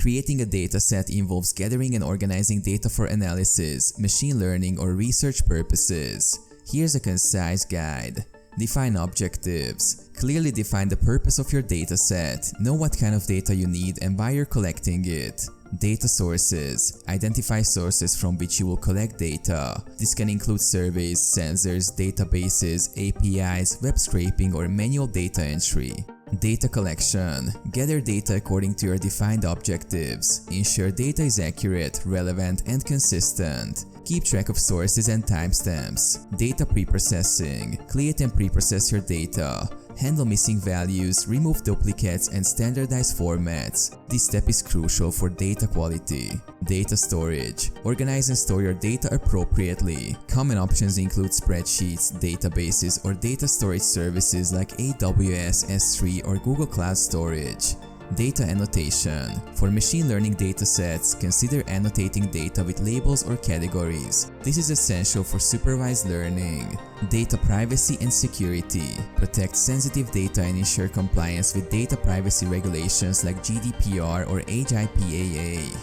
Creating a dataset involves gathering and organizing data for analysis, machine learning, or research purposes. Here's a concise guide. Define objectives. Clearly define the purpose of your dataset. Know what kind of data you need and why you're collecting it. Data sources. Identify sources from which you will collect data. This can include surveys, sensors, databases, APIs, web scraping, or manual data entry. Data collection. Gather data according to your defined objectives. Ensure data is accurate, relevant, and consistent. Keep track of sources and timestamps. Data preprocessing. Create and preprocess your data. Handle missing values, remove duplicates, and standardize formats. This step is crucial for data quality. Data storage. Organize and store your data appropriately. Common options include spreadsheets, databases, or data storage services like AWS, S3, or Google Cloud Storage. Data annotation. For machine learning datasets, consider annotating data with labels or categories. This is essential for supervised learning. Data privacy and security. Protect sensitive data and ensure compliance with data privacy regulations like GDPR or HIPAA.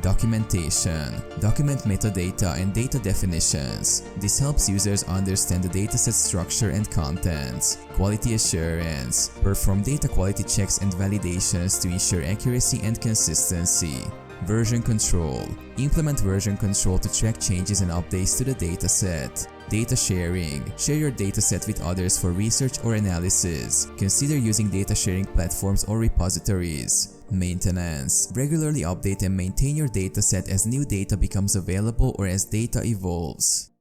Documentation. Document metadata and data definitions. This helps users understand the dataset structure and contents. Quality assurance. Perform data quality checks and validations to ensure accuracy and consistency. Version control. Implement version control to track changes and updates to the dataset. Data sharing. Share your dataset with others for research or analysis. Consider using data sharing platforms or repositories. Maintenance. Regularly update and maintain your dataset as new data becomes available or as data evolves.